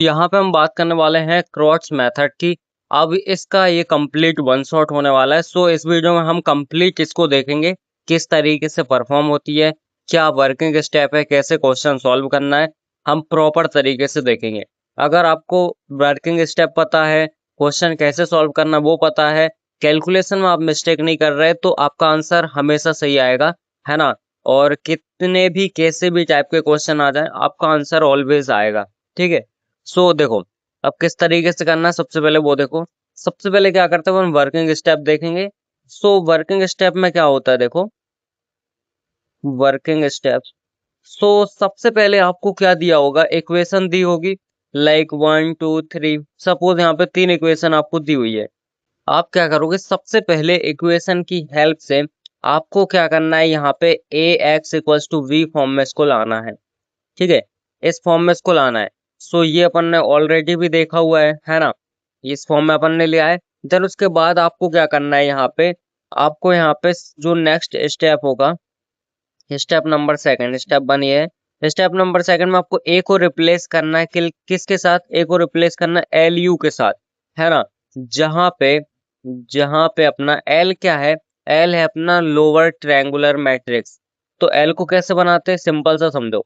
यहाँ पे हम बात करने वाले हैं क्रॉट्स मेथड की। अब इसका ये कंप्लीट वन शॉट होने वाला है। सो इस वीडियो में हम कंप्लीट इसको देखेंगे, किस तरीके से परफॉर्म होती है, क्या वर्किंग स्टेप है, कैसे क्वेश्चन सॉल्व करना है, हम प्रॉपर तरीके से देखेंगे। अगर आपको वर्किंग स्टेप पता है, क्वेश्चन कैसे सॉल्व करना वो पता है, कैलकुलेशन में आप मिस्टेक नहीं कर रहे, तो आपका आंसर हमेशा सही आएगा, है ना। और कितने भी कैसे भी टाइप के क्वेश्चन आ जाए, आपका आंसर ऑलवेज आएगा। ठीक है। सो देखो, अब किस तरीके से करना है सबसे पहले वो देखो। सबसे पहले क्या करते हैं, हम वर्किंग स्टेप देखेंगे। सो वर्किंग स्टेप में क्या होता है, देखो वर्किंग स्टेप। सो सबसे पहले आपको क्या दिया होगा, इक्वेशन दी होगी, लाइक 1 2 3। सपोज यहाँ पे 3 इक्वेशन आपको दी हुई है। आप क्या करोगे, सबसे पहले इक्वेशन की हेल्प से आपको क्या करना है, यहाँ पे A X equals to B form में इसको लाना है। ठीक है, इस फॉर्म में इसको लाना है। सो ये अपन ने ऑलरेडी भी देखा हुआ है ना। इस फॉर्म में अपन ने लिया है। देन उसके बाद आपको क्या करना है, यहाँ पे आपको यहाँ पे जो नेक्स्ट स्टेप होगा, स्टेप नंबर सेकंड, स्टेप 1 ये है। स्टेप नंबर सेकंड में आपको ए को रिप्लेस करना है, किसके साथ, ए को रिप्लेस करना है एल यू के साथ, है ना। जहां पे अपना एल क्या है, एल है अपना लोअर ट्रायंगुलर मैट्रिक्स। तो एल को कैसे बनाते हैं, सिंपल सा समझो।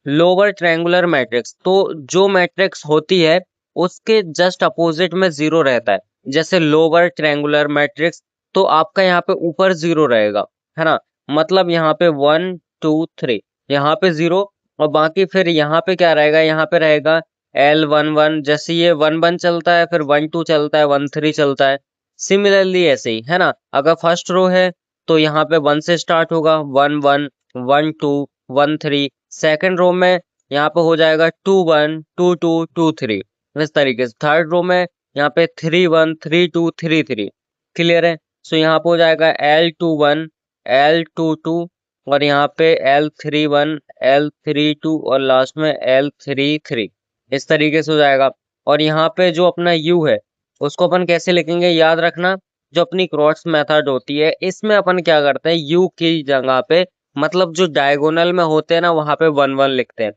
लोअर ट्रायंगुलर मैट्रिक्स, तो जो मैट्रिक्स होती है उसके जस्ट अपोजिट में जीरो रहता है। जैसे लोअर ट्रायंगुलर मैट्रिक्स, तो आपका यहाँ पे ऊपर जीरो रहेगा, है ना। मतलब यहाँ पे 1 2 3, यहाँ पे जीरो, और बाकी फिर यहाँ पे क्या रहेगा, यहाँ पे रहेगा L11। जैसे ये 1 1 चलता है, फिर 1 2 चलता है, 1 3 चलता है। सिमिलरली ऐसे ही, है ना। अगर फर्स्ट रो है तो यहाँ पे 1 से स्टार्ट होगा, 1 1 1 2 1 3। सेकंड रो में यहाँ पे हो जाएगा 2 1 2 2 2 3। इस तरीके से थर्ड रो में यहाँ पे 3 1 3 2 3 3। क्लियर है। सो यहाँ पे हो जाएगा L21 L22, और यहाँ पे L31 L32, और लास्ट में L33। इस तरीके से हो जाएगा। और यहाँ पे जो अपना U है उसको अपन कैसे लिखेंगे, याद रखना। जो अपनी क्रॉस मेथड होती है इसमें अपन क्या करते हैं, U की जगह पे, मतलब जो डायगोनल में होते हैं ना, वहां पे 1 1 लिखते हैं।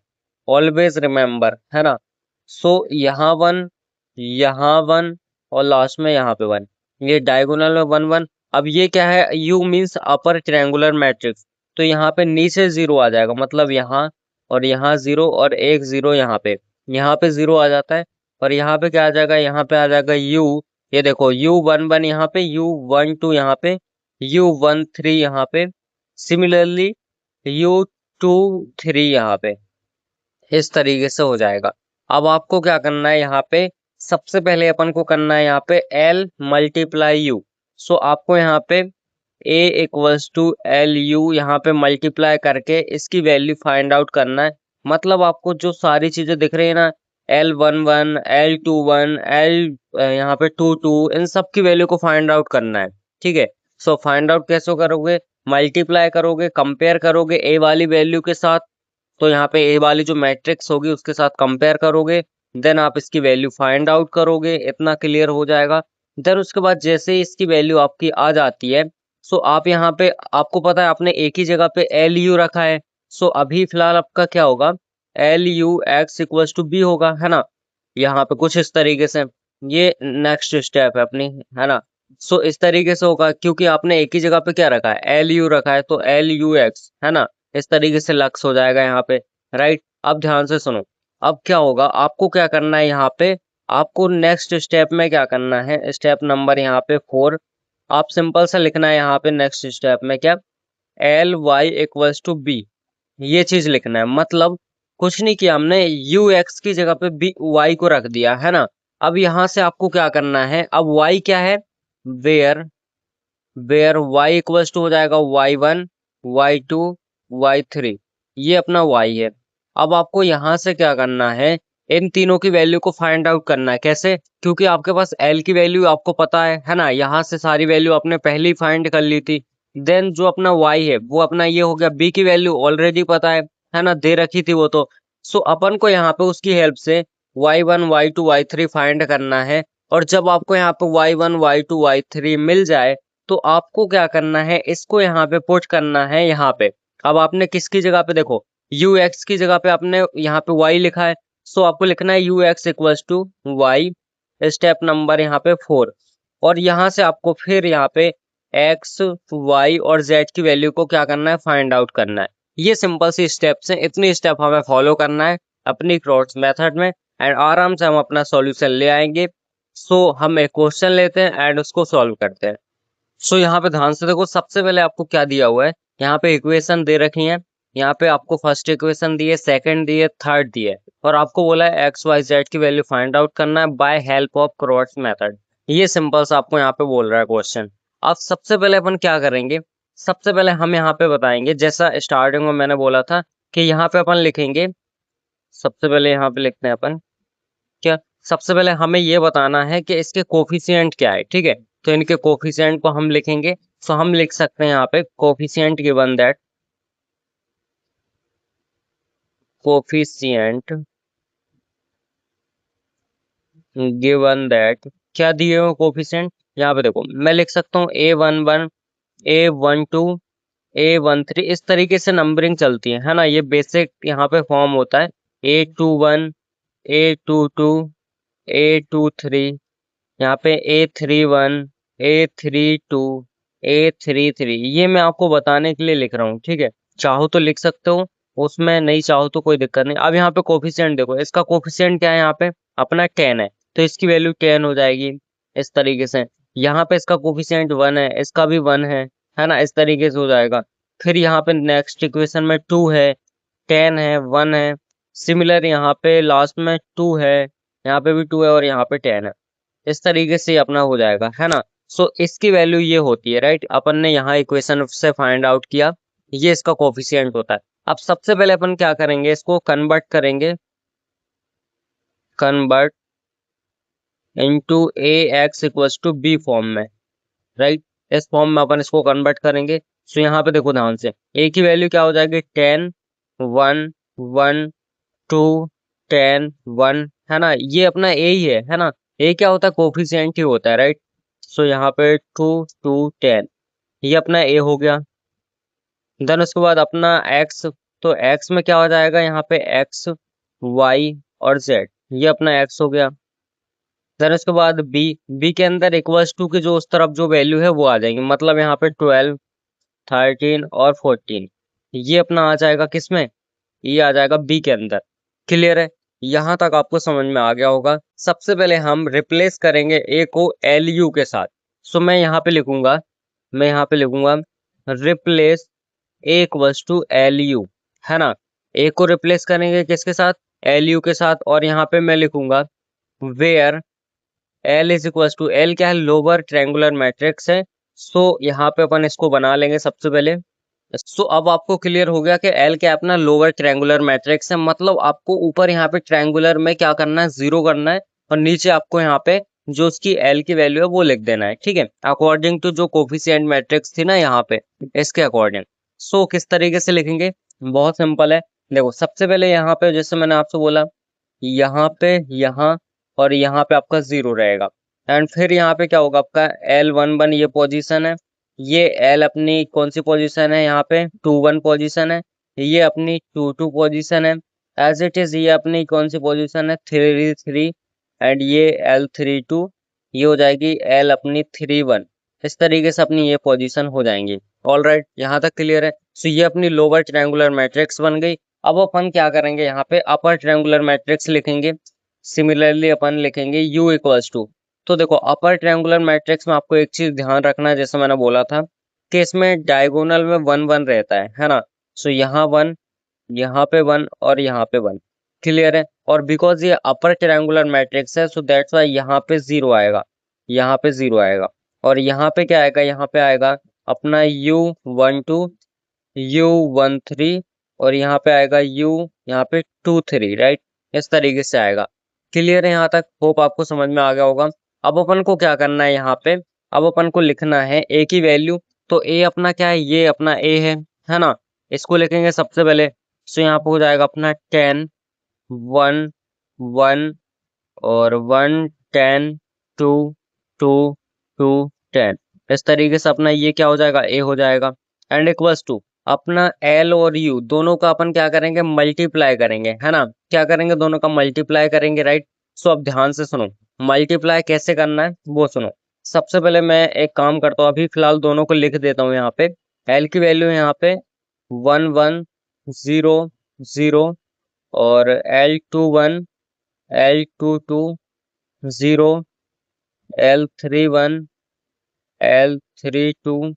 ऑलवेज रिमेम्बर, है ना। सो यहाँ 1, यहाँ 1, और लास्ट में यहाँ पे 1। ये डायगोनल में 1 1। अब ये क्या है, U means upper triangular matrix. तो यहाँ पे नीचे जीरो आ जाएगा, मतलब यहाँ और यहाँ जीरो, और एक जीरो यहाँ पे जीरो आ जाता है। और यहाँ पे क्या आ जाएगा, यहाँ पे आ जाएगा U। ये देखो U11 यहाँ पे, U12 यहाँ पे, U13 यहाँ पे, सिमिलरली U23 यहाँ पे। इस तरीके से हो जाएगा। अब आपको क्या करना है, यहाँ पे सबसे पहले अपन को करना है यहाँ पे L मल्टीप्लाई यू। सो आपको यहाँ पे A equals to L U यहाँ पे मल्टीप्लाई करके इसकी वैल्यू फाइंड आउट करना है। मतलब आपको जो सारी चीजें दिख रही है ना, L11 L21 L यहाँ पे 2 2, इन सब की वैल्यू को फाइंड आउट करना है। ठीक है। सो फाइंड आउट कैसे करोगे, मल्टीप्लाई करोगे, कंपेयर करोगे ए वाली वैल्यू के साथ। तो यहाँ पे ए वाली जो मैट्रिक्स होगी उसके साथ कंपेयर करोगे, देन आप इसकी वैल्यू फाइंड आउट करोगे, इतना क्लियर हो जाएगा। देन उसके बाद जैसे ही इसकी वैल्यू आपकी आ जाती है, सो आप यहाँ पे, आपको पता है आपने एक ही जगह पे एल यू रखा है। सो अभी फिलहाल आपका क्या होगा, L U X equals to B होगा, है ना। यहाँ पे कुछ इस तरीके से, ये नेक्स्ट स्टेप है अपनी, है ना। सो इस तरीके से होगा, क्योंकि आपने एक ही जगह पे क्या रखा है, एल यू रखा है, तो एल यू एक्स, है ना। इस तरीके से लक्स हो जाएगा यहाँ पे। राइट। अब ध्यान से सुनो। अब क्या होगा, आपको क्या करना है यहाँ पे, आपको नेक्स्ट स्टेप में क्या करना है, स्टेप नंबर यहाँ पे 4। आप सिंपल सा लिखना है यहाँ पे नेक्स्ट स्टेप में क्या, L Y equals to B, ये चीज लिखना है। मतलब कुछ नहीं किया हमने, यू एक्स की जगह पे बी वाई को रख दिया, है ना। अब यहाँ से आपको क्या करना है, अब वाई क्या है, where where Y equals to हो जाएगा y1 y2 y3। ये अपना y है। अब आपको यहाँ से क्या करना है, इन तीनों की वैल्यू को फाइंड आउट करना है। कैसे, क्योंकि आपके पास l की वैल्यू आपको पता है ना। यहाँ से सारी वैल्यू आपने पहले ही फाइंड कर ली थी। देन जो अपना y है वो अपना ये हो गया, b की वैल्यू ऑलरेडी पता है ना, दे रखी थी वो तो। सो अपन को यहाँ पे उसकी हेल्प से y1 y2 y3 फाइंड करना है। और जब आपको यहाँ पे y1 y2 y3 मिल जाए, तो आपको क्या करना है, इसको यहाँ पे पुट करना है यहाँ पे। अब आपने किसकी जगह पे देखो, यू एक्स की जगह पे आपने यहाँ पे वाई लिखा है, सो आपको लिखना है U X equals to Y, step number यहाँ पे 4, और यहाँ से आपको फिर यहाँ पे एक्स वाई और जेड की वैल्यू को क्या करना है, फाइंड आउट करना है। ये सिंपल सी स्टेप्स हैं, इतनी स्टेप हमें फॉलो करना है अपनी क्रॉस मेथड में, एंड आराम से हम अपना सॉल्यूशन ले आएंगे। सो हम एक क्वेश्चन लेते हैं एंड उसको सॉल्व करते हैं। सो यहाँ पे ध्यान से देखो, सबसे पहले आपको क्या दिया हुआ है, यहाँ पे इक्वेशन दे रखी है। यहाँ पे आपको फर्स्ट इक्वेशन दी है, सेकंड दी है, थर्ड दी है, और आपको बोला है एक्स वाई जेड की वैल्यू फाइंड आउट करना है by help of cross method. ये सिंपल सा आपको यहाँ पे बोल रहा है क्वेश्चन। अब सबसे पहले अपन क्या करेंगे, सबसे पहले हम यहाँ पे बताएंगे, जैसा स्टार्टिंग में मैंने बोला था कि यहाँ पे अपन लिखेंगे, सबसे पहले यहाँ पे लिखते हैं अपन क्या, सबसे पहले हमें ये बताना है कि इसके कोफिशिएंट क्या है, ठीक है। तो इनके कोफिशिएंट को हम लिखेंगे। सो हम लिख सकते हैं यहाँ पे coefficient given that, coefficient given that, क्या दिए हुए कोफिशिएंट, यहाँ पे देखो मैं लिख सकता हूँ A11, A12, A13, इस तरीके से नंबरिंग चलती है ना। ये बेसिक यहाँ पे फॉर्म होता है, A21, A22, A23, यहाँ पे A31, A32, A33, ये मैं आपको बताने के लिए लिख रहा हूँ, ठीक है। चाहो तो लिख सकते हो उसमें, नहीं चाहो तो कोई दिक्कत नहीं। अब यहाँ पे कोफिशिएंट देखो, इसका कोफिशिएंट क्या है, यहाँ पे अपना 10 है, तो इसकी वैल्यू 10 हो जाएगी इस तरीके से। यहाँ पे इसका कोफिशिएंट 1 है, इसका भी 1 है ना, इस तरीके से हो जाएगा। फिर यहाँ पे नेक्स्ट इक्वेशन में 2 है, 10 है, 1 है, सिमिलर यहाँ पे लास्ट में 2 है, यहाँ पे भी 2 है, और यहाँ पे 10 है। इस तरीके से अपना हो जाएगा, है ना। सो इसकी वैल्यू ये होती है, राइट। अपन ने यहाँ इक्वेशन से फाइंड आउट किया, ये इसका कोफिशिएंट होता है। अब सबसे पहले अपन क्या करेंगे, इसको कन्वर्ट करेंगे, convert into A X equals to B form में, राइट। इस फॉर्म में अपन इसको कन्वर्ट करेंगे। सो यहाँ पे देखो ध्यान से, ए की वैल्यू क्या हो जाएगी, 10, 1, 1, 2, 10, 1, है ना। ये अपना ए ही है ना। ए क्या होता है, कोफिशिएंट ही होता है, राइट। सो यहाँ पे 2, 2, 10, ये अपना ए हो गया। देन उसके बाद अपना एक्स, तो एक्स में क्या हो जाएगा, यहाँ पे एक्स वाई और जेड, ये अपना एक्स हो गया। देन उसके बाद बी, बी के अंदर इक्वल्स टू की जो उस तरफ जो वैल्यू है वो आ जाएगी, मतलब यहाँ पे 12, 13 और 14, ये अपना आ जाएगा किसमें, ये आ जाएगा बी के अंदर। क्लियर है, यहाँ तक आपको समझ में आ गया होगा। सबसे पहले हम रिप्लेस करेंगे ए को एल यू के साथ। सो मैं यहाँ पे लिखूंगा, मैं यहाँ पे लिखूंगा replace A equals to L U, है ना। ए को रिप्लेस करेंगे किसके साथ, एल यू के साथ, और यहाँ पे मैं लिखूंगा where L is equals to, L क्या है, लोअर ट्रायंगुलर मैट्रिक्स है। सो यहाँ पे अपन इसको बना लेंगे सबसे पहले। सो अब आपको क्लियर हो गया कि एल क्या है, अपना लोअर ट्रायंगुलर मैट्रिक्स है, मतलब आपको ऊपर यहाँ पे ट्रायंगुलर में क्या करना है, 0 करना है, और नीचे आपको यहाँ पे जो उसकी एल की वैल्यू है वो लिख देना है, ठीक है, अकॉर्डिंग टू जो कोफिशिएंट मैट्रिक्स थी ना यहाँ पे, इसके अकॉर्डिंग। सो किस तरीके से लिखेंगे, बहुत सिंपल है। देखो सबसे पहले यहाँ पे जैसे मैंने आपसे बोला, यहाँ पे, यहाँ और यहाँ पे आपका 0 रहेगा, एंड फिर यहाँ पे क्या होगा, आपका L11 ये पोजीशन है, ये L अपनी कौन सी पोजीशन है, यहाँ पे 21 पोजीशन है, ये अपनी 22 पोजीशन है, एज इट इज ये अपनी कौन सी पोजीशन है, 33, एंड ये L32, ये हो जाएगी L अपनी 31। इस तरीके से अपनी ये पोजीशन हो जाएंगी। ऑल राइट, यहाँ तक क्लियर है। सो ये अपनी लोअर ट्रायंगुलर मैट्रिक्स बन गई। अब अपन क्या करेंगे, यहाँ पे अपर ट्रायंगुलर मैट्रिक्स लिखेंगे। सिमिलरली अपन लिखेंगे U इक्वल्स टू, तो देखो अपर ट्रायंगुलर मैट्रिक्स में आपको एक चीज ध्यान रखना है, जैसे मैंने बोला था कि इसमें डायगोनल में 1 1 रहता है ना। सो यहाँ 1, यहाँ पे 1 और यहाँ पे 1, क्लियर है। और बिकॉज ये अपर ट्रायंगुलर मैट्रिक्स है, सो दैट्स वाई यहाँ पे 0 आएगा, यहाँ पे 0 आएगा, और यहाँ पे क्या आएगा, यहाँ पे आएगा अपना U12, U13, और यहाँ पे आएगा यहाँ पे 23, राइट। इस तरीके से आएगा। क्लियर है यहाँ तक, होप आपको समझ में आ गया होगा। अब अपन को क्या करना है, यहाँ पे अब अपन को लिखना है ए की वैल्यू। तो ए अपना क्या है, ये अपना ए है ना। इसको लिखेंगे सबसे पहले। सो यहाँ पे हो जाएगा अपना 10, 1, 1 और 1, 10, 2, 2, 2, 10। इस तरीके से अपना ये क्या हो जाएगा, ए हो जाएगा, एंड इक्वल्स टू अपना एल और यू दोनों का अपन क्या करेंगे, मल्टीप्लाई करेंगे, है ना। क्या करेंगे, दोनों का मल्टीप्लाई करेंगे, राइट। सो अब ध्यान से सुनो, मल्टीप्लाई कैसे करना है वो सुनो। सबसे पहले मैं एक काम करता हूँ, अभी फिलहाल दोनों को लिख देता हूँ यहाँ पे। एल की वैल्यू यहाँ पे 1 1 0 0, और L 2 1, L 2 2 0, L 3 1, L 3 2,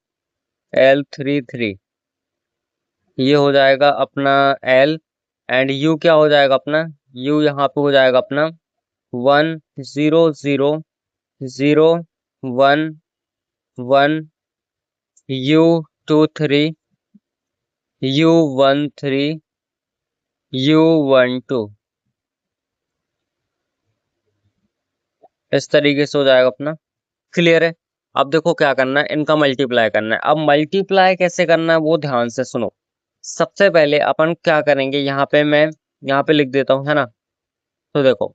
L 3 3। ये हो जाएगा अपना L। एंड U क्या हो जाएगा अपना, U यहाँ पे हो जाएगा अपना 1 0 0 0 1 1, U 2 3, U 1 3, U 1 2। इस तरीके से हो जाएगा अपना। क्लियर है। अब देखो क्या करना है, इनका मल्टीप्लाई करना है। अब मल्टीप्लाई कैसे करना है वो ध्यान से सुनो। सबसे पहले अपन क्या करेंगे, यहाँ पे मैं यहाँ पे लिख देता हूँ, है ना। तो देखो,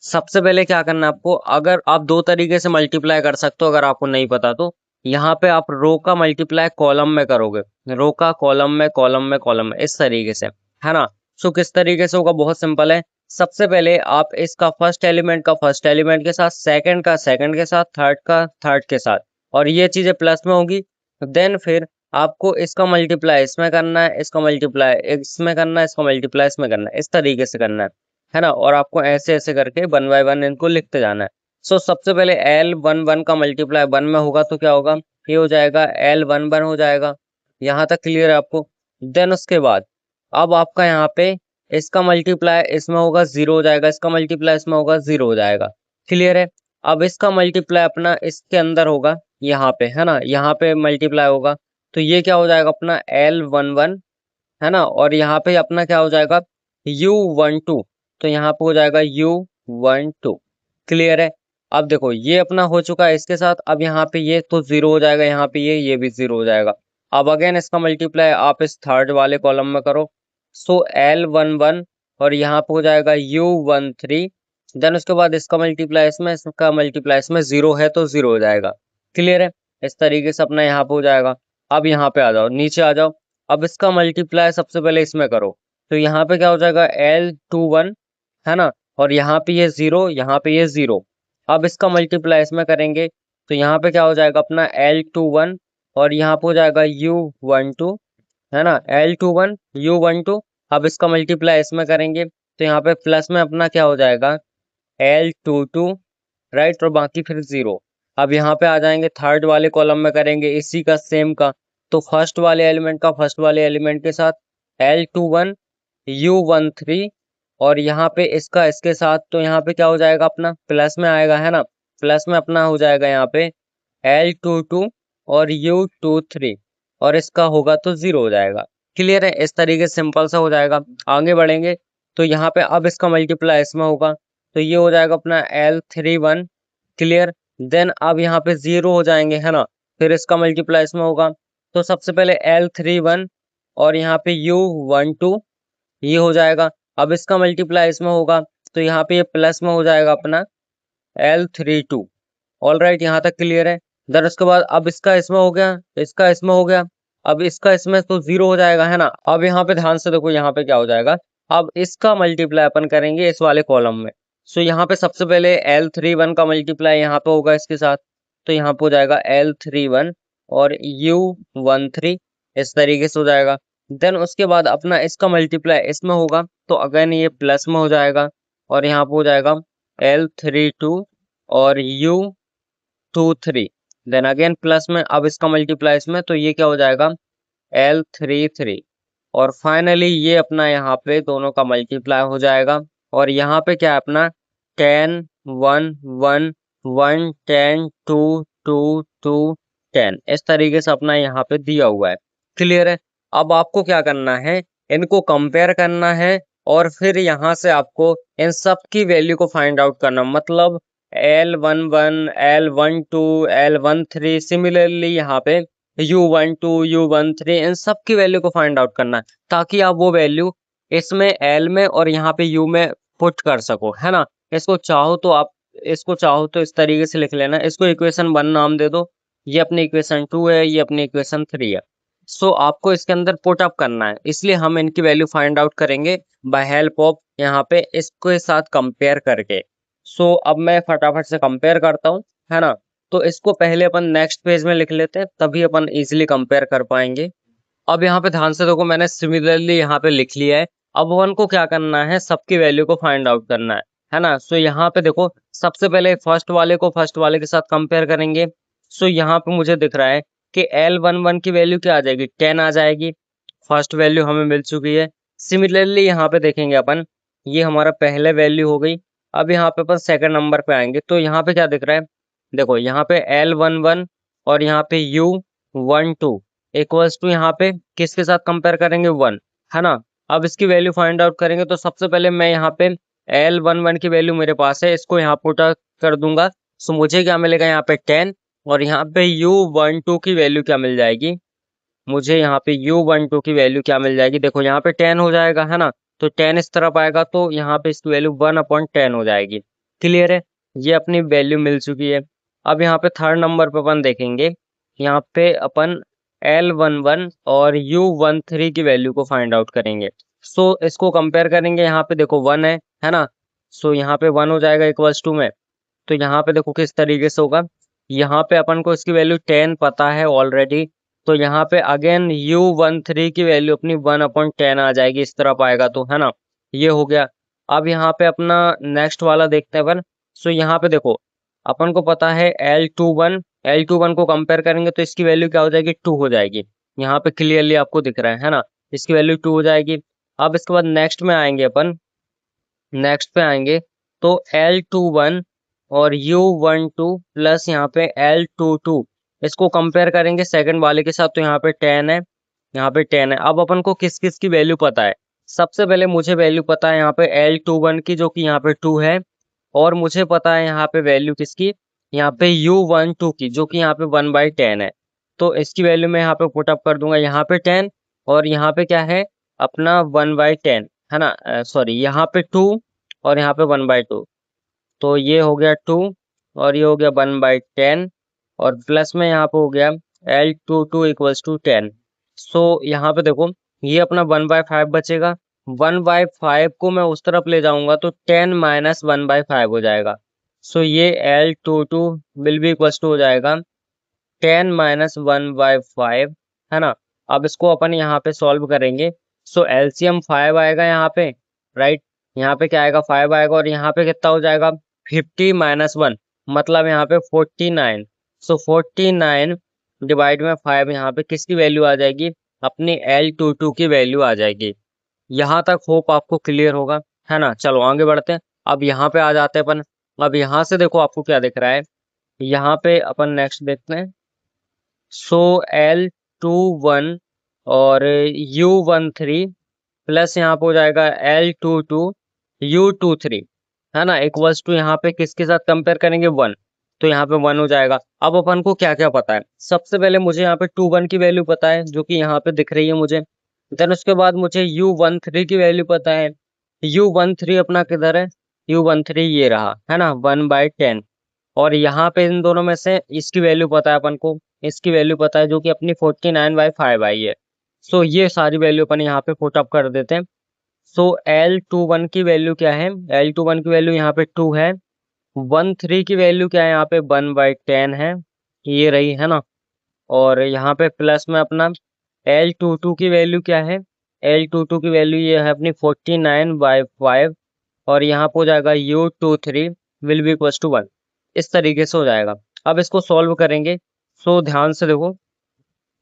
सबसे पहले क्या करना है आपको, अगर आप दो तरीके से मल्टीप्लाई कर सकते हो, अगर आपको नहीं पता तो यहाँ पे आप रो का मल्टीप्लाई कॉलम में करोगे, रो का कॉलम में, कॉलम में, कॉलम में, इस तरीके से, है ना। सो किस तरीके से होगा, बहुत सिंपल है। सबसे पहले आप इसका फर्स्ट एलिमेंट का फर्स्ट एलिमेंट के साथ, सेकंड का सेकंड के साथ, थर्ड का थर्ड के साथ, और ये चीजें प्लस में होगी। देन फिर आपको इसका मल्टीप्लाई इसमें करना है, इसका मल्टीप्लाई इसमें करना है, इसका मल्टीप्लाई इसमें करना है, इस तरीके से करना है ना। और आपको ऐसे ऐसे करके 1 बाय 1 इनको लिखते जाना है। सो सबसे पहले L 1 1 का मल्टीप्लाई 1 में होगा तो क्या होगा, ये हो जाएगा L 1 1 हो जाएगा। यहाँ तक क्लियर है आपको। देन उसके बाद अब आपका यहाँ पे इसका मल्टीप्लाई इसमें होगा 0 हो जाएगा, इसका मल्टीप्लाई इसमें होगा 0 हो जाएगा। क्लियर है। अब इसका मल्टीप्लाई अपना इसके अंदर होगा, यहाँ पे, है ना, यहाँ पे मल्टीप्लाई होगा। तो ये क्या हो जाएगा अपना L 1 1, है ना। और यहाँ पे अपना क्या हो जाएगा, U 1 2। तो यहाँ पे हो जाएगा U 1 2। क्लियर है। अब देखो ये अपना हो चुका है इसके साथ। अब यहाँ पे ये तो 0 हो जाएगा, यहाँ पे ये भी 0 हो जाएगा। अब अगेन इसका मल्टीप्लाई आप इस थर्ड वाले कॉलम में करो। सो L 1 1, और यहाँ पे हो जाएगा U 1 3। देन उसके बाद इसका मल्टीप्लाई इसमें, इसका मल्टीप्लाई इसमें, 0 है तो 0 हो जाएगा। क्लियर है। इस तरीके से अपना यहाँ पे हो जाएगा। अब यहाँ पे आ जाओ, नीचे आ जाओ। अब इसका मल्टीप्लाई सबसे पहले इसमें करो। तो यहाँ पे क्या हो जाएगा, L 2 1, है ना। और यहाँ पे ये 0, यहाँ पे ये 0। अब इसका मल्टीप्लाई इसमें करेंगे तो यहाँ पे क्या हो जाएगा अपना L 2 1, और यहाँ पे हो जाएगा U 1 2, है ना। L 2 1 U 1 2। अब इसका मल्टीप्लाई इसमें करेंगे तो यहाँ पे प्लस में अपना क्या हो जाएगा L 2 2, राइट, और बाकी फिर 0। अब यहाँ पे आ जाएंगे, थर्ड वाले कॉलम में करेंगे इसी का सेम का। तो फर्स्ट वाले एलिमेंट का फर्स्ट वाले एलिमेंट के साथ L 2 1 U 1 3, और यहाँ पे इसका इसके साथ, तो यहाँ पे क्या हो जाएगा अपना प्लस में आएगा, है ना। प्लस में अपना हो जाएगा यहाँ पे L 2 2 और U 2 3, और इसका होगा तो 0 हो जाएगा। क्लियर है। इस तरीके से सिंपल सा हो जाएगा। आगे बढ़ेंगे तो यहाँ पे अब इसका मल्टीप्लाई इसमें होगा तो ये हो जाएगा अपना L 3 1। क्लियर। देन अब यहाँ पे 0 हो जाएंगे, है ना। फिर इसका मल्टीप्लाई इसमें होगा। तो सबसे पहले L 3 1, और यहाँ पे U 1 2, ये हो जाएगा। अब इसका मल्टीप्लाई इसमें होगा तो यहाँ पे ये प्लस में हो जाएगा अपना L 3 2। ऑल राइट, यहाँ तक क्लियर है। देन उसके बाद अब इसका इसमें हो गया, इसका इसमें हो गया। अब इसका इसमें तो 0 हो जाएगा, है ना। अब यहाँ पे ध्यान से देखो, यहाँ पे क्या हो जाएगा, अब इसका मल्टीप्लाई अपन करेंगे इस वाले कॉलम में। सो यहाँ पे सबसे पहले L 3 1 का मल्टीप्लाई यहाँ पे होगा इसके साथ। तो यहाँ पे हो जाएगा L 3 1 और U 1 3, इस तरीके से हो जाएगा। देन उसके बाद अपना इसका मल्टीप्लाई इसमें होगा तो अगेन ये प्लस में हो जाएगा, और यहाँ पे हो जाएगा L 3 2 और U 2 3। देन अगेन प्लस में, अब इसका मल्टीप्लाई इसमें, तो ये क्या हो जाएगा L 3 3। और फाइनली ये अपना यहाँ पे दोनों का मल्टीप्लाई हो जाएगा। और यहाँ पे क्या है अपना 10 1 1 1 10 2 2 2 10, इस तरीके से अपना यहाँ पे दिया हुआ है। क्लियर है। अब आपको क्या करना है, इनको कंपेयर करना है, और फिर यहाँ से आपको इन सब की वैल्यू को फाइंड आउट करना, मतलब L 1 1, L 1 2, L 1 3, सिमिलरली यहाँ पे U 1 2, U 1 3, इन सब की वैल्यू को फाइंड आउट करना है, ताकि आप वो वैल्यू इसमें L में और यहाँ पे U में पुट कर सको, है ना। इसको चाहो तो आप, इसको चाहो तो इस तरीके से लिख लेना, इसको इक्वेशन 1 नाम दे दो, ये अपनी इक्वेशन 2 है, ये अपनी इक्वेशन 3 है। सो आपको इसके अंदर पुट अप करना है, इसलिए हम इनकी वैल्यू फाइंड आउट करेंगे बाय हेल्प ऑफ यहाँ पे इसके साथ कंपेयर करके। सो अब मैं फटाफट से कंपेयर करता हूँ, है ना। तो इसको पहले अपन नेक्स्ट पेज में लिख लेते हैं, तभी अपन इजीली कंपेयर कर पाएंगे। अब यहाँ पे ध्यान से देखो, मैंने सिमिलरली यहाँ पे लिख लिया है। अब अपन को क्या करना है, सबकी वैल्यू को फाइंड आउट करना है ना। सो यहाँ पे देखो, सबसे पहले फर्स्ट वाले को फर्स्ट वाले के साथ कंपेयर करेंगे। सो यहाँ पे मुझे दिख रहा है कि L11 की वैल्यू क्या आ जाएगी, 10 आ जाएगी। फर्स्ट वैल्यू हमें मिल चुकी है। सिमिलरली यहाँ पे देखेंगे अपन, ये हमारा पहले वैल्यू हो गई। अब यहाँ पे अपन सेकंड नंबर पे आएंगे, तो यहाँ पे क्या दिख रहा है, देखो यहाँ पे L11 और यहाँ पे U12 इक्वल्स टू यहाँ पे किसके साथ कंपेयर करेंगे, 1, है ना। अब इसकी वैल्यू फाइंड आउट करेंगे, तो सबसे पहले मैं यहाँ पे L11 की वैल्यू मेरे पास है, इसको यहाँ पुट कर दूंगा। सो मुझे क्या मिलेगा यहाँ पे 10, और यहाँ पे U12 की वैल्यू क्या मिल जाएगी, मुझे यहाँ पे U12 की वैल्यू क्या मिल जाएगी, देखो यहाँ पे 10 हो जाएगा, है ना। तो 10 इस तरफ आएगा, तो यहाँ पे इसकी वैल्यू 1/10 हो जाएगी। क्लियर है, ये अपनी वैल्यू मिल चुकी है। अब यहाँ पे थर्ड नंबर पे अपन देखेंगे, यहाँ पे अपन L11 और U13 की वैल्यू को फाइंड आउट करेंगे। सो इसको कंपेयर करेंगे, यहाँ पे देखो 1 है ना। सो यहाँ पे 1 हो जाएगा इक्वल्स टू में, तो यहाँ पे देखो किस तरीके से होगा, यहाँ पे अपन को इसकी वैल्यू 10 पता है ऑलरेडी, तो यहाँ पे अगेन U13 की वैल्यू अपनी 1/10 आ जाएगी, इस तरफ आएगा तो, है ना। ये हो गया। अब यहाँ पे अपना नेक्स्ट वाला देखते हैं अपन। सो यहाँ पे देखो, अपन को पता है L21 को कंपेयर करेंगे तो इसकी वैल्यू क्या हो जाएगी, 2 हो जाएगी। यहाँ पे क्लियरली आपको दिख रहा है ना, इसकी वैल्यू 2 हो जाएगी। अब इसके बाद नेक्स्ट में आएंगे अपन, नेक्स्ट पे आएंगे तो L21 और U12 प्लस यहाँ पे L22, इसको कंपेयर करेंगे सेकंड वाले के साथ, तो यहाँ पे 10 है, यहाँ पे 10 है। अब अपन को किस किस की वैल्यू पता है, सबसे पहले मुझे वैल्यू पता है यहाँ पे L21 की, जो कि यहाँ पे 2 है, और मुझे पता है यहाँ पे वैल्यू किसकी, यहाँ पे U12 की, जो कि यहाँ पे 1/10 है। तो इसकी वैल्यू मैं यहाँ पे पुट अप कर दूंगा, यहाँ पे 10 और यहाँ पे क्या है अपना 1/10, है ना। सॉरी, यहाँ पे 2 और यहाँ पे 1/2, तो ये हो गया 2 और ये हो गया 1/10, और प्लस में यहाँ पे हो गया L22 इक्वल्स टू 10। सो यहाँ पे देखो, ये अपना 1/5 बचेगा। 1/5 को मैं उस तरफ ले जाऊंगा तो 10 माइनस 1/5 हो जाएगा। सो ये L22 will be equals to हो जाएगा 10 माइनस 1/5, है ना। अब इसको अपन यहाँ पे सॉल्व करेंगे। सो एलसीएम 5 आएगा यहाँ पे, राइट। यहाँ पे क्या आएगा, 5 आएगा, और यहाँ पे कितना हो जाएगा, 50 माइनस 1, मतलब यहाँ पे 49। सो 49 डिवाइड में 5, यहाँ पे किसकी वैल्यू आ जाएगी, अपनी L22 की वैल्यू आ जाएगी। यहाँ तक होप आपको क्लियर होगा, है ना। चलो आगे बढ़ते हैं। अब यहाँ पे आ जाते हैं अपन। अब यहाँ से देखो आपको क्या दिख रहा है, यहाँ पे अपन नेक्स्ट देखते हैं। सो L21 और U13 प्लस यहाँ पे हो जाएगा L22 U23, है ना, इक्वल्स टू यहाँ पे किसके साथ कंपेयर करेंगे, 1, तो यहाँ पे 1 हो जाएगा। अब अपन को क्या क्या पता है, सबसे पहले मुझे यहाँ पे 21 की वैल्यू पता है, जो कि यहाँ पे दिख रही है मुझे। देन उसके बाद मुझे U13 की वैल्यू पता है। U13 अपना किधर है, U13 ये रहा, है ना, 1/10। और यहाँ पे इन दोनों में से इसकी वैल्यू पता है अपन को, इसकी वैल्यू पता है, जो कि अपनी 49/5 आई है। सो ये सारी वैल्यू अपन यहाँ पे पुट अप कर देते हैं। सो L21 की वैल्यू क्या है, L21 की वैल्यू यहाँ पे 2 है। 13 की वैल्यू क्या है, यहाँ पे 1/10 है, ये रही, है ना। और यहाँ पे प्लस में अपना L22 की वैल्यू क्या है, L22 की वैल्यू ये है अपनी 49/5, और यहाँ पे हो जाएगा U23 will be equals to 1, इस तरीके से हो जाएगा। अब इसको सॉल्व करेंगे। सो ध्यान से देखो,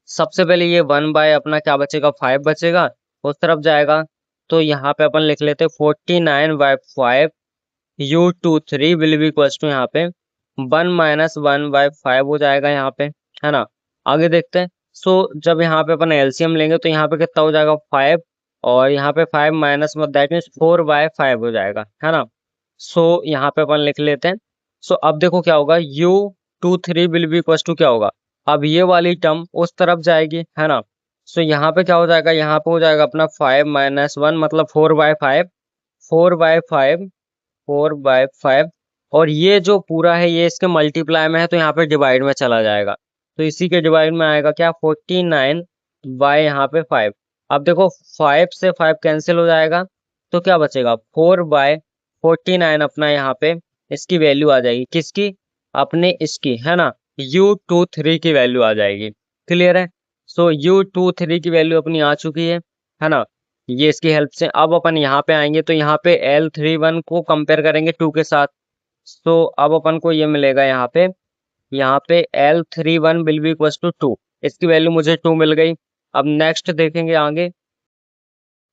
सबसे पहले ये 1 बाय अपना क्या बचेगा, 5 बचेगा, उस तरफ जाएगा, तो यहाँ पे अपन लिख लेते 49/5 U23 will be equals to यहाँ पे 1 माइनस 1/5 हो जाएगा यहाँ पे, है ना। आगे देखते हैं। सो जब यहाँ पे अपन एलसीएम लेंगे तो यहाँ पे कितना हो जाएगा, 5, और यहाँ पे 5 माइनस में दैट मीन्स 4/5 हो जाएगा, है ना। सो यहाँ पे अपन लिख लेते हैं। सो अब देखो क्या होगा, U23 will be equals to क्या होगा, अब ये वाली टर्म उस तरफ जाएगी, है ना। सो यहाँ पे क्या हो जाएगा, यहाँ पे हो जाएगा अपना 5 माइनस 1 मतलब 4/5, 4/5, 4/5, और ये जो पूरा है ये इसके मल्टीप्लाई में है, तो यहाँ पे डिवाइड में चला जाएगा, तो इसी के डिवाइड में आएगा क्या, 49 बाय यहाँ पे 5। अब देखो 5 से 5 कैंसिल हो जाएगा तो क्या बचेगा, 4/49 अपना यहाँ पे इसकी वैल्यू आ जाएगी, किसकी, अपने इसकी, है ना, U23 की वैल्यू आ जाएगी। क्लियर है। सो U23 की वैल्यू अपनी आ चुकी है ना, ये इसकी हेल्प से। अब अपन यहाँ पे आएंगे तो यहाँ पे L31 को कंपेयर करेंगे 2 के साथ। सो अब अपन को ये मिलेगा यहाँ पे L31 will be equal to 2। इसकी वैल्यू मुझे 2 मिल गई। अब नेक्स्ट देखेंगे आगे।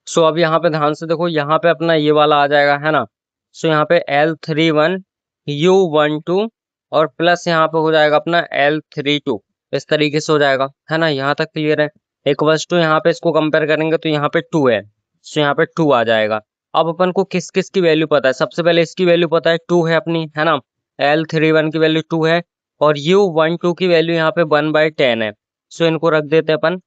सो अब यहाँ पे ध्यान से देखो, यहाँ पे अपना ये वाला आ जाएगा, है ना। सो यहाँ पे L31 U12 और प्लस यहाँ पे हो जाएगा अपना L32, इस तरीके से हो जाएगा, है ना। यहाँ तक क्लियर है। इक्वल्स टू यहाँ पे इसको कंपेयर करेंगे तो यहाँ पे 2 है, सो यहाँ पे 2 आ जाएगा। अब अपन को किस किस की वैल्यू पता है, सबसे पहले इसकी वैल्यू पता है 2 है अपनी, है ना। L31 की वैल्यू 2 है और U12 की वैल्यू यहाँ पे 1/10 है। सो इनको रख देते हैं अपन।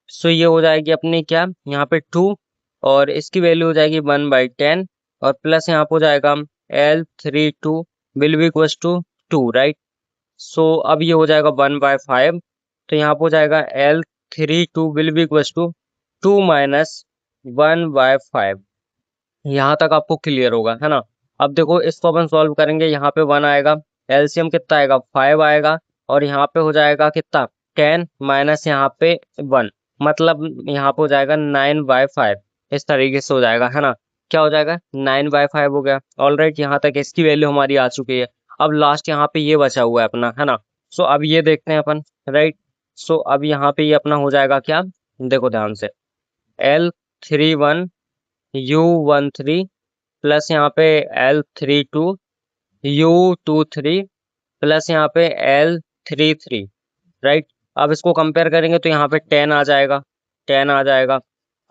सो ये हो जाएगी अपनी क्या, यहाँ पे 2 और इसकी वैल्यू हो जाएगी 1/10 और प्लस यहाँ पे हो जाएगा L32 will be equal to 2, right. So अब ये हो जाएगा 1/5, तो यहाँ पे हो जाएगा L32 will be equal to 2 minus 1/5। यहाँ तक आपको क्लियर होगा, है ना। अब देखो इसको अपन सॉल्व करेंगे, यहाँ पे 1 आएगा, एलसीएम कितना आएगा, 5 आएगा और यहाँ पे हो जाएगा कितना, 10 माइनस यहाँ पे 1, मतलब यहाँ पे हो जाएगा 9/5, इस तरीके से हो जाएगा, है ना। क्या हो जाएगा, 9/5 हो गया। ऑलराइट, यहाँ तक इसकी वैल्यू हमारी आ चुकी है। अब लास्ट यहाँ पे ये बचा हुआ है अपना, है ना। सो अब ये देखते हैं अपन, राइट। सो अब यहाँ पे ये अपना हो जाएगा क्या, देखो ध्यान से, L31 U13 प्लस यहाँ पे L32 U23 प्लस यहाँ पे L33, राइट। अब इसको कंपेयर करेंगे तो यहाँ पे 10 आ जाएगा, 10 आ जाएगा।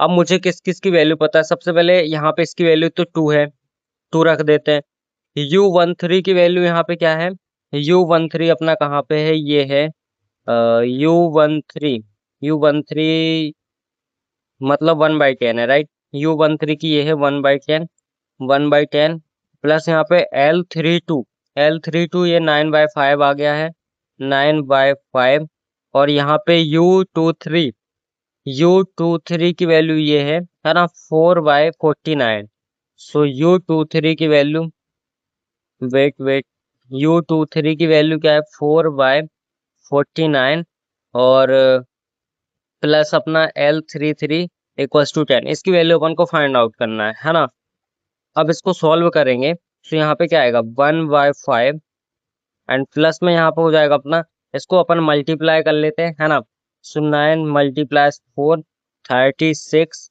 अब मुझे किस किस की वैल्यू पता है, सबसे पहले यहाँ पे इसकी वैल्यू तो 2 है, 2 रख देते हैं। U13 की वैल्यू यहाँ पे क्या है, U13 अपना कहाँ पे है, ये है U13 मतलब 1/10 है, राइट। U13 की ये है 1/10, 1/10 प्लस यहाँ पे L32 ये 9/5 आ गया है, 9/5 और यहाँ पे U23 की वैल्यू ये है ना, 4/49। सो U23 की वैल्यू, वेट U23 की वैल्यू क्या है, 4/49 और प्लस अपना L33 इक्वल्स टू 10, इसकी वैल्यू अपन को फाइंड आउट करना है ना। अब इसको सॉल्व करेंगे तो यहाँ पे क्या आएगा, 1/5 एंड प्लस में यहाँ पे हो जाएगा अपना, इसको अपन मल्टीप्लाई कर लेते हैं, है ना। सो 9 मल्टीप्लाइज 4 36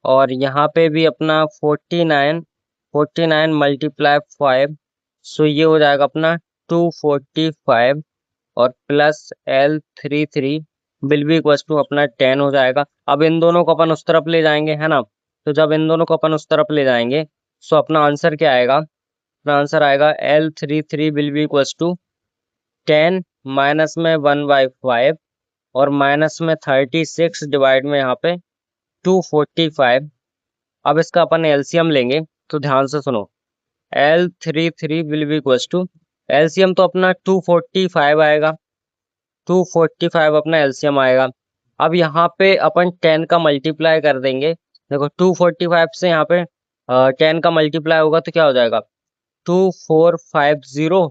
और यहाँ पे भी अपना 49 मल्टीप्लाई 5, सो ये हो जाएगा अपना 245 और plus L33 will be equal to अपना 10 हो जाएगा। अब इन दोनों को अपन उस तरफ ले जाएंगे, है ना। तो जब इन दोनों को अपन उस तरफ ले जाएंगे सो अपना आंसर क्या आएगा, अपना आंसर आएगा L33 will be equal to 10 minus में 1/5 और माइनस में 36 डिवाइड में यहाँ पे 245। अब इसका अपन एलसीएम लेंगे तो ध्यान से सुनो, L33 will be equal to, LCM तो अपना 245 आएगा, 245 अपना एलसीएम आएगा। अब यहाँ पे अपन 10 का मल्टीप्लाई कर देंगे, देखो 245 से यहाँ पे 10 का मल्टीप्लाई होगा तो क्या हो जाएगा, 2450,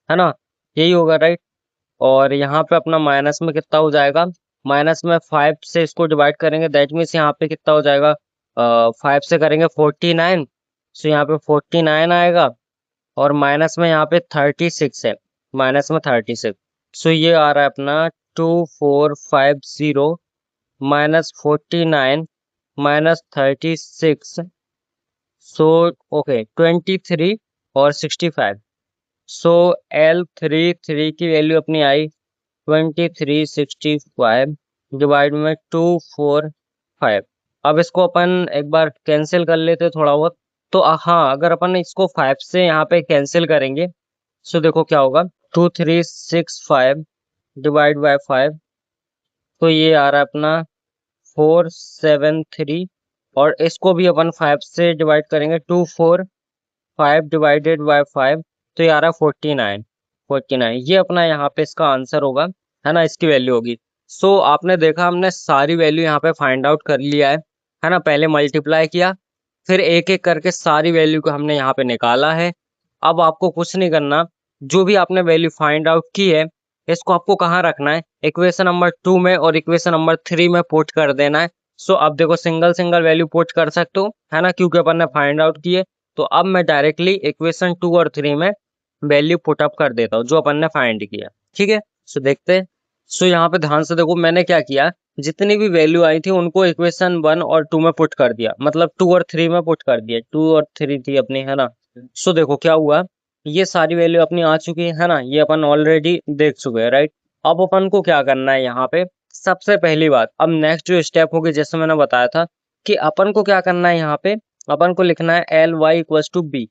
है ना, यही होगा, राइट। और यहाँ पे अपना माइनस में कितना हो जाएगा, माइनस में 5 से इसको डिवाइड करेंगे, दैट मीन्स यहाँ पे कितना हो जाएगा, 5 से करेंगे 49, सो यहाँ पे 49 आएगा और माइनस में यहाँ पे 36 है, माइनस में 36, सो ये आ रहा है अपना 2450 माइनस 49 माइनस 36, सो ओके 23 और 65। सो L33 की वैल्यू अपनी आई 2365 डिवाइड में 245। अब इसको अपन एक बार कैंसिल कर लेते थोड़ा बहुत, तो हाँ, अगर अपन इसको 5 से यहाँ पे कैंसिल करेंगे सो देखो क्या होगा, 2365 डिवाइड बाय 5, तो ये आ रहा है अपना 473 और इसको भी अपन 5 से डिवाइड करेंगे, 245 डिवाइडेड बाय 5, तो ये आ रहा है 49, ये अपना यहाँ पे इसका आंसर होगा, है ना, इसकी वैल्यू होगी। सो आपने देखा हमने सारी वैल्यू यहाँ पे फाइंड आउट कर लिया है ना। पहले मल्टीप्लाई किया, फिर एक एक करके सारी वैल्यू को हमने यहाँ पे निकाला है। अब आपको कुछ नहीं करना, जो भी आपने वैल्यू फाइंड आउट की है इसको आपको कहाँ रखना है, इक्वेशन नंबर 2 में और इक्वेशन नंबर 3 में पुट कर देना है। सो अब देखो सिंगल सिंगल वैल्यू पुट कर सकते हो है ना, क्योंकि अपन ने फाइंड आउट की है। तो अब मैं डायरेक्टली इक्वेशन 2 और 3 में वैल्यू पुट अप कर देता हूँ जो अपन ने फाइंड किया। ठीक है, सो देखते हैं। सो यहाँ पे ध्यान से देखो मैंने क्या किया, जितनी भी वैल्यू आई थी उनको इक्वेशन 1 और 2 में पुट कर दिया, मतलब 2 और 3 में पुट कर दिया। 2 और 3 थी अपनी है ना। सो देखो क्या हुआ, ये सारी वैल्यू अपनी आ चुकी है ना, ये अपन ऑलरेडी देख चुके हैं राइट। अब अपन को क्या करना है यहाँ पे, सबसे पहली बात, अब नेक्स्ट जो स्टेप होगी जैसे मैंने बताया था कि अपन को क्या करना है यहाँ पे, अपन को लिखना है L Y equals to B,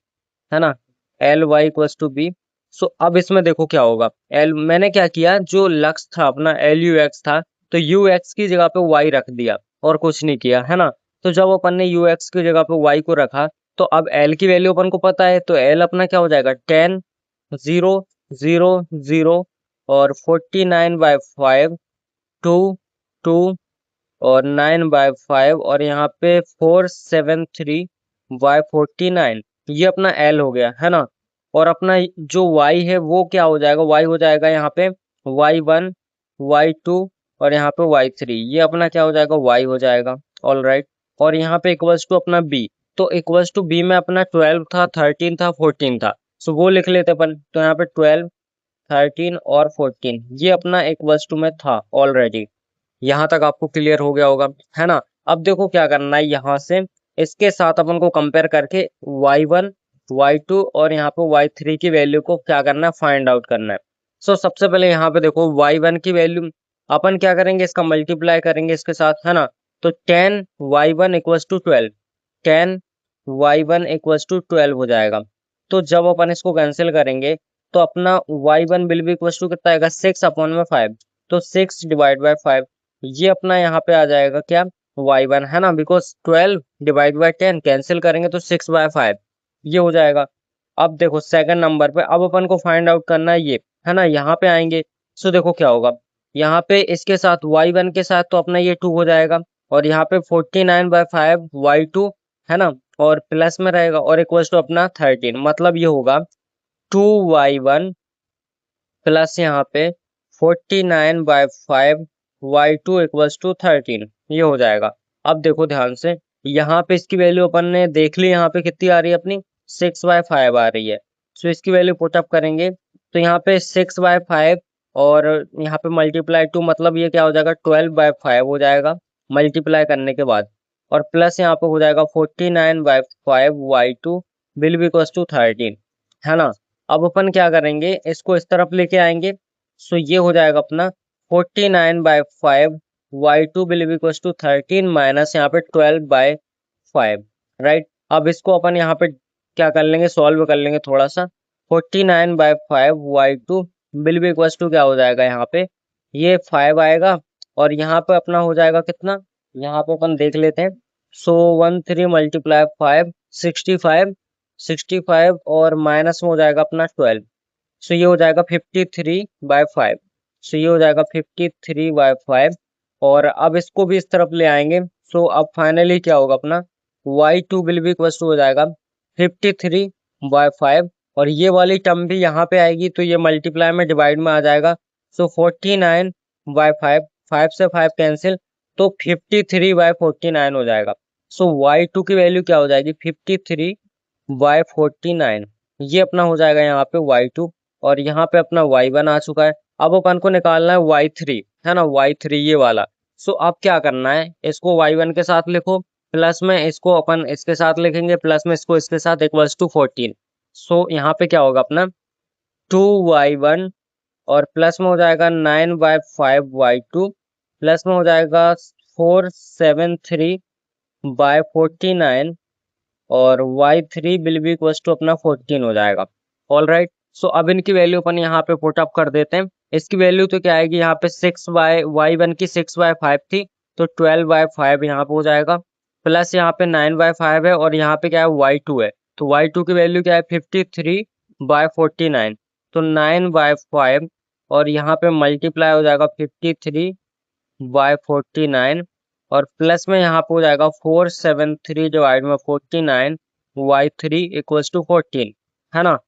है ना, L Y equals to B. So अब इसमें देखो क्या होगा, एल मैंने क्या किया, जो लक्स था अपना एल यू एक्स था, तो यू एक्स की जगह पे वाई रख दिया और कुछ नहीं किया है ना। तो जब अपन ने यू एक्स की जगह पे वाई को रखा, तो अब एल की वैल्यू अपन को पता है, तो एल अपना क्या हो जाएगा 10 0 0 0 और 49/5 2 2 और 9/5 और यहाँ पे 473/49, ये अपना एल हो गया है ना। और अपना जो y है वो क्या हो जाएगा, y हो जाएगा यहाँ पे y1 y2 और यहाँ पे y3, ये अपना क्या हो जाएगा y हो जाएगा। ऑल राइट, और यहाँ पे इक्वल्स टू अपना b, तो इक्वल्स टू b में अपना 12 था, 13 था, 14 था। सो वो लिख लेते अपन, तो यहाँ पे 12 13 और 14 ये अपना इक्वल्स टू में था ऑलरेडी। यहाँ तक आपको क्लियर हो गया होगा है ना। अब देखो क्या करना है, यहाँ से इसके साथ अपन को कंपेयर करके y1 y2 और यहाँ पे y3 की वैल्यू को क्या करना है, फाइंड आउट करना है। सो सबसे पहले यहाँ पे देखो y1 की वैल्यू अपन क्या करेंगे, इसका मल्टीप्लाई करेंगे इसके साथ है ना। तो 10 y1 equals to 12, 10 y1 equals to 12 हो जाएगा। तो जब अपन इसको कैंसिल करेंगे तो अपना y1 will be equals to कितना आएगा, 6/5। तो 6/5 ये अपना यहाँ पे आ जाएगा क्या, y1 है ना, बिकॉज 12/10 कैंसिल करेंगे तो 6/5 ये हो जाएगा। अब देखो सेकंड नंबर पे अब अपन को फाइंड आउट करना है ये है ना, यहाँ पे आएंगे। सो देखो क्या होगा, यहाँ पे इसके साथ y1 के साथ तो अपना ये 2 हो जाएगा, और यहाँ पे 49/5 y2 है ना, और प्लस में रहेगा और इक्वल्स टू अपना 13, मतलब ये होगा 2y1 प्लस यहाँ पे 49/5 y2 इक्वल्स टू 13, ये हो जाएगा। अब देखो ध्यान से, यहाँ पे इसकी वैल्यू अपन ने देख ली, यहाँ पे कितनी आ रही है अपनी 6/5 आ रही है। सो इसकी वैल्यू पुटअप करेंगे तो यहाँ पे 6/5 और यहाँ पे मल्टीप्लाई 2, मतलब ये क्या हो जाएगा 12/5 हो जाएगा मल्टीप्लाई करने के बाद, और प्लस यहाँ पे हो जाएगा 49/5 y2 will be equals to 13 है ना। अब अपन क्या करेंगे, इसको इस तरफ लेके आएंगे। सो ये हो जाएगा अपना 49/5 y2 will be equals to 13 minus यहाँ पे 12/5 राइट। अब इसको अपन यहाँ पे क्या कर लेंगे, सॉल्व कर लेंगे थोड़ा सा। 49/5 y2 will be equals to क्या हो जाएगा, यहाँ पे ये 5 आएगा, और यहाँ पे अपना हो जाएगा कितना, यहाँ पे अपन देख लेते हैं। सो 13 मल्टीप्लाई 5 65 65 और माइनस में हो जाएगा अपना 12। सो ये हो जाएगा 53/5। सो ये हो जाएगा 53/5, और अब इसको भी इस तरफ ले आएंगे। सो अब फाइनली क्या होगा अपना y2 will be equal to हो जाएगा 53/5, और ये वाली टर्म भी यहाँ पे आएगी तो ये मल्टीप्लाई में डिवाइड में आ जाएगा। सो 49/5, 5 से 5 कैंसिल, तो 53/49 हो जाएगा। सो y2 की वैल्यू क्या हो जाएगी 53/49, ये अपना हो जाएगा यहाँ पे y2, और यहाँ पे अपना y1 आ चुका है। अब अपन को निकालना है y3 है ना, y3 ये वाला। सो अब क्या करना है, इसको y1 के साथ लिखो, प्लस में इसको अपन इसके साथ लिखेंगे, प्लस में इसको इसके साथ इक्वल्स टू 14। सो यहाँ पे क्या होगा अपना 2y1 और प्लस में हो जाएगा 9/5 y2, प्लस में हो जाएगा 473/49 और y3 will be equals to अपना 14 हो जाएगा। ऑल राइट, सो अब इनकी वैल्यू अपन यहाँ पे पुट अप कर देते हैं। इसकी वैल्यू तो क्या आएगी, यहाँ पे 6y1 की 6/5 थी, तो 12/5 यहाँ पे हो जाएगा, प्लस यहाँ पे 9/5 है, और यहाँ पे क्या है y2 है, तो y2 की वैल्यू क्या है 53/49, तो 9/5 और यहाँ पे मल्टीप्लाई हो जाएगा 53 बाय 49 और प्लस में यहाँ पे हो जाएगा 473 डिवाइड में 49 y3 इक्वल्स टू 14, है ना।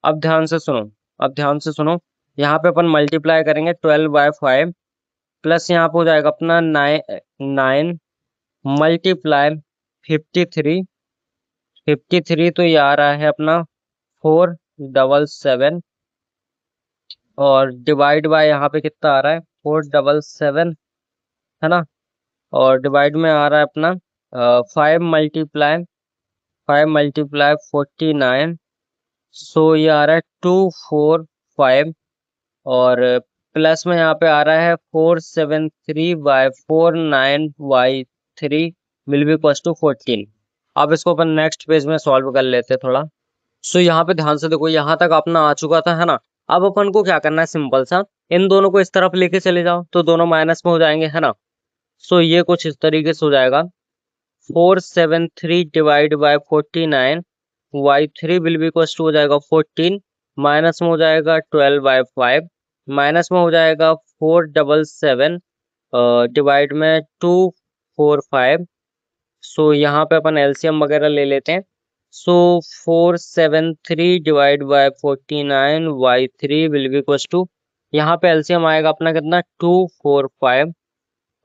अब ध्यान से सुनो, अब ध्यान से सुनो, यहाँ पे अपन मल्टीप्लाई करेंगे 12/5 प्लस यहाँ पे हो जाएगा अपना 9 मल्टीप्लाई 53, 53 तो ये आ रहा है अपना 477 और डिवाइड बाय यहाँ पे कितना आ रहा है 477, है ना। और डिवाइड में आ रहा है अपना 5 मल्टीप्लाई 49, सो ये आ रहा है 245 और प्लस में यहाँ पे आ रहा है 473/49 y3 will be equals to 14। अब इसको अपन नेक्स्ट पेज में सॉल्व कर लेते हैं थोड़ा। सो यहाँ पे ध्यान से देखो, यहाँ तक अपना आ चुका था, है ना। अब अपन को क्या करना है, सिंपल सा इन दोनों को इस तरफ लेके चले जाओ तो दोनों माइनस में हो जाएंगे, है ना। सो ये कुछ इस तरीके से हो जाएगा 473 divide by 49 y3 will be equals to हो जाएगा 14, माइनस में हो जाएगा 12/5, माइनस में हो जाएगा 477 डिवाइड में 245। सो यहाँ पे अपन एलसीएम वगैरह ले लेते हैं। So 473 divide by 49 y3 will be equals to, यहाँ पे एलसीएम आएगा अपना कितना 245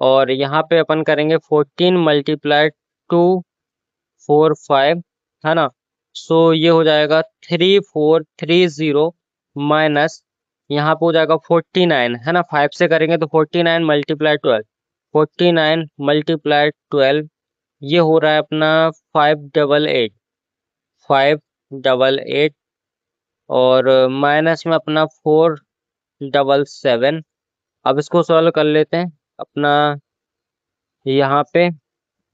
और यहाँ पे अपन करेंगे 14 मल्टीप्लाई 245, है ना। सो ये हो जाएगा 3430 माइनस यहाँ पे हो जाएगा 49, है ना। 5 से करेंगे तो 49 मल्टीप्लाई 12, 49 मल्टीप्लाई 12 ये हो रहा है अपना 588, 588 और माइनस में अपना 477। अब इसको सॉल्व कर लेते हैं अपना, यहाँ पे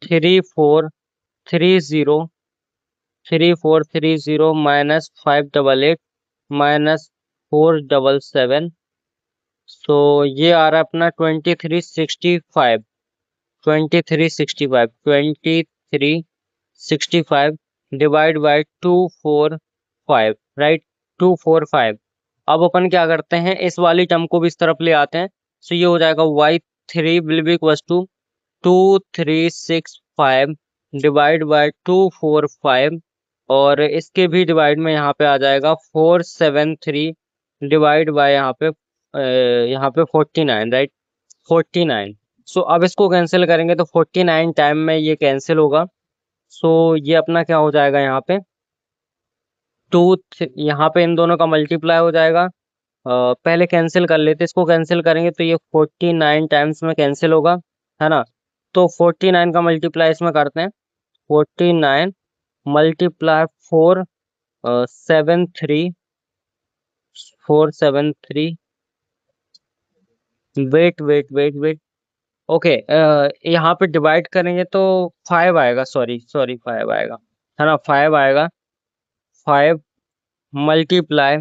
3430 माइनस 588 माइनस 477, सो ये आ रहा है अपना 2365, 2365 डिवाइड बाय 245, राइट, 245। अब अपन क्या करते हैं, इस वाली टर्म को भी इस तरफ ले आते हैं। सो ये हो जाएगा y3 will be equals to 2365 divide by 245 और इसके भी डिवाइड में यहाँ पे आ जाएगा 473 डिवाइड बाय यहाँ पे 49, राइट, 49। सो अब इसको कैंसिल करेंगे तो 49 टाइम में ये कैंसिल होगा। सो ये अपना क्या हो जाएगा, यहाँ पे यहाँ पे इन दोनों का मल्टीप्लाई हो जाएगा। पहले कैंसिल कर लेते, इसको कैंसिल करेंगे तो ये 49 टाइम्स में कैंसिल होगा, है ना। तो 49 का मल्टीप्लाई इसमें करते हैं, 49 multiply 473 wait wait wait wait, okay, यहाँ पे डिवाइड करेंगे तो 5 आएगा, सॉरी सॉरी 5 आएगा, है ना, 5 आएगा। 5 मल्टीप्लाई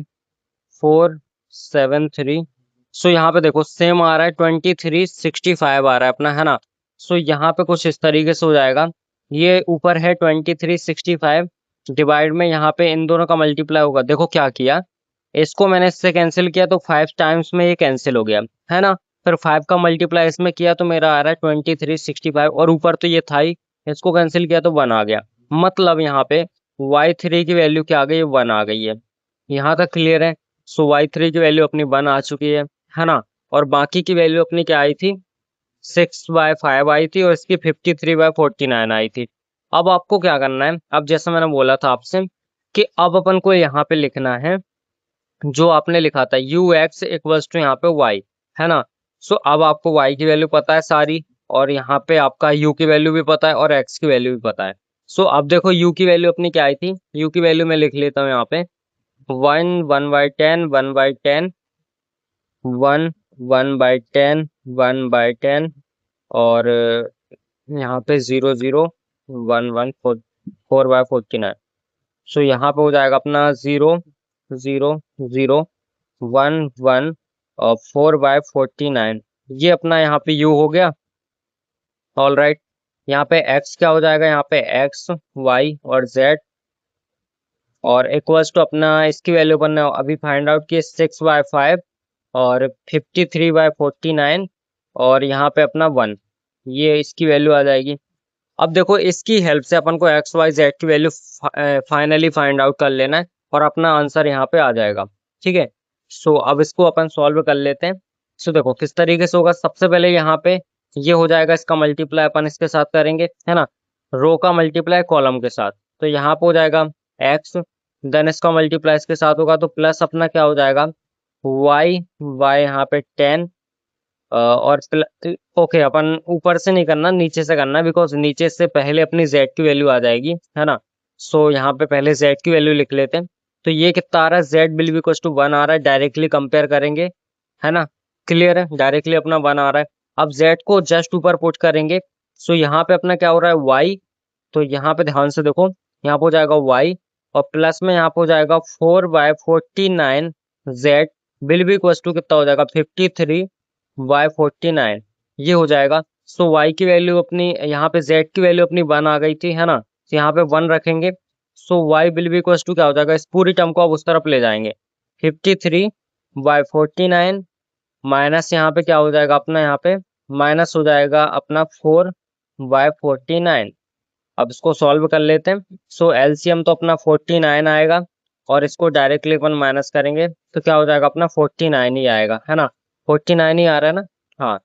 473, सो यहाँ पे देखो सेम आ रहा है 2365 आ रहा है अपना, है ना। सो यहाँ पे कुछ इस तरीके से हो जाएगा, ये ऊपर है 2365 डिवाइड में यहाँ पे इन दोनों का मल्टीप्लाई होगा। देखो क्या किया, इसको मैंने इससे कैंसिल किया तो 5 टाइम्स में ये कैंसिल हो गया, है ना। फिर 5 का मल्टीप्लाई इसमें किया तो मेरा आ रहा है 2365 और ऊपर तो ये था ही, इसको कैंसिल किया तो 1 आ गया। मतलब यहाँ पे y3 की वैल्यू क्या आ गई, 1 आ गई है। यहाँ तक क्लियर है। सो y3 की वैल्यू अपनी 1 आ चुकी है ना। और बाकी की वैल्यू अपनी क्या आई थी, 6/5 आई थी और इसकी 53/49 आई थी। अब आपको क्या करना है, अब जैसा मैंने बोला था आपसे कि अब अपन को यहाँ पे लिखना है जो आपने लिखा था ux इक्वल्स टू यहाँ पे y, है ना। सो अब आपको y की वैल्यू पता है सारी और यहाँ पे आपका u की वैल्यू भी पता है और x की वैल्यू भी पता है। सो अब देखो u की वैल्यू अपनी क्या आई थी, u की वैल्यू मैं लिख लेता हूँ यहाँ पे 1/10 1/10 1/10 1/10 और यहाँ पे 0 0 1 1 4/49। सो यहाँ पे हो जाएगा अपना 0 0 0 1 1 और 4/49, ये अपना यहाँ पे u हो गया। ऑल राइट, यहाँ पे x क्या हो जाएगा, यहाँ पे x y और z और इक्वल्स टू अपना इसकी वैल्यू अपन ने अभी फाइंड आउट की 6/5 और 53/49 और यहाँ पे अपना 1, ये इसकी वैल्यू आ जाएगी। अब देखो इसकी हेल्प से अपन को एक्स वाई जेड की वैल्यू फाइनली फाइंड आउट कर लेना है और अपना आंसर यहाँ पे आ जाएगा। ठीक है, सो अब इसको अपन सॉल्व कर लेते हैं। सो देखो किस तरीके से होगा। सबसे पहले यहाँ पे ये हो जाएगा, इसका मल्टीप्लाई अपन इसके साथ करेंगे, है ना, रो का मल्टीप्लाई कॉलम के साथ, तो यहाँ पे हो जाएगा एक्स, देन इसका मल्टीप्लाई इसके साथ होगा तो प्लस अपना क्या हो जाएगा वाई, वाई यहाँ पे 10, और ओके अपन ऊपर से नहीं करना, नीचे से करना, बिकॉज नीचे से पहले अपनी z की वैल्यू आ जाएगी, है ना। सो यहाँ पे पहले z की वैल्यू लिख लेते हैं। तो ये कितना आ रहा है, z will be equal to 1 आ रहा है, डायरेक्टली कंपेयर करेंगे, है ना। क्लियर है, डायरेक्टली अपना 1 आ रहा है। अब z को जस्ट ऊपर पुट करेंगे। सो यहाँ पे अपना क्या हो रहा है y, तो यहाँ पे ध्यान से देखो, यहाँ पे हो जाएगा y और प्लस में यहाँ पे हो जाएगा 4/49 z will be equal to कितना हो जाएगा 53/49, ये हो जाएगा। सो y की वैल्यू अपनी, यहाँ पे z की वैल्यू अपनी 1 आ गई थी, है ना, तो यहाँ पे 1 रखेंगे। So y will be equal to क्या हो जाएगा, इस पूरी टर्म को आप उस तरफ ले जाएंगे, 53/49 माइनस यहाँ पे क्या हो जाएगा अपना, यहाँ पे माइनस हो जाएगा अपना 4/49। अब इसको सॉल्व कर लेते हैं। सो एलसीएम तो अपना 49 आएगा और इसको डायरेक्टली अपन माइनस करेंगे तो क्या हो जाएगा अपना 49 ही आएगा, है ना, 49 ही आ रहा है ना। हाँ,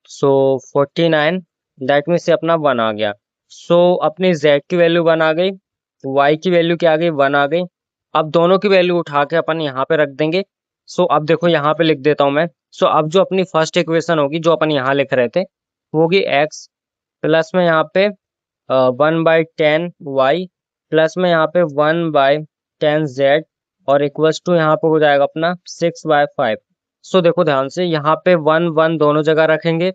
सो 49, दैट मीन्स अपना 1 आ गया। सो अपनी z की वैल्यू 1 आ गई, y की वैल्यू क्या आ गई 1 आ गई। अब दोनों की वैल्यू उठा के अपन यहाँ पे रख देंगे। सो अब देखो यहाँ पे लिख देता हूँ मैं। सो अब जो अपनी फर्स्ट इक्वेशन होगी जो अपन यहाँ लिख रहे थे वो होगी x प्लस में यहाँ पे 1/10 y प्लस में यहाँ पे 1/10 z और इक्वल्स टू यहाँ पे हो जाएगा अपना 6/5। सो देखो ध्यान से, यहाँ पे 1 दोनों जगह रखेंगे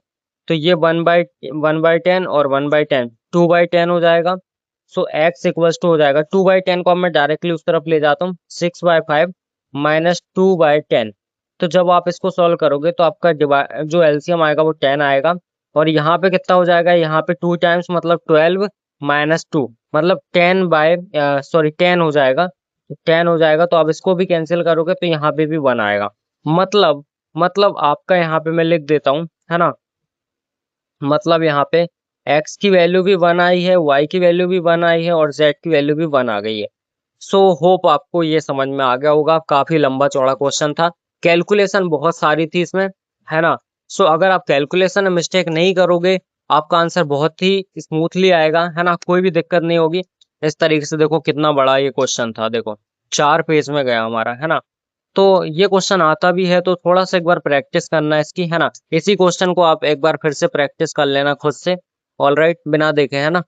तो ये 1/10 और 1/10 2/10 हो जाएगा। सो x इक्वल्स टू हो जाएगा 2/10 को अब मैं डायरेक्टली उस तरफ ले जाता हूँ, 6/5 माइनस 2/10। तो जब आप इसको सॉल्व करोगे तो आपका जो एलसीएम आएगा वो 10 आएगा और यहाँ पे कितना हो जाएगा, यहाँ पे 2 टाइम्स मतलब 12 माइनस 2 मतलब 10 हो जाएगा, 10 हो जाएगा। तो आप इसको भी कैंसिल करोगे तो यहाँ पे भी 1 आएगा। मतलब आपका यहाँ पे मैं लिख देता हूँ, है ना, मतलब यहाँ पे x की वैल्यू भी 1 आई है, y की वैल्यू भी 1 आई है और z की वैल्यू भी 1 आ गई है। सो होप आपको ये समझ में आ गया होगा। काफी लंबा चौड़ा क्वेश्चन था, कैलकुलेशन बहुत सारी थी इसमें, है ना। सो अगर आप कैलकुलेशन में मिस्टेक नहीं करोगे आपका आंसर बहुत ही स्मूथली आएगा, है ना, कोई भी दिक्कत नहीं होगी। इस तरीके से देखो कितना बड़ा ये क्वेश्चन था, देखो 4 पेज में गया हमारा, है ना। तो ये क्वेश्चन आता भी है तो थोड़ा सा एक बार प्रैक्टिस करना है इसकी, है ना। इसी क्वेश्चन को आप एक बार फिर से प्रैक्टिस कर लेना खुद से, ऑलराइट, बिना देखे, है ना।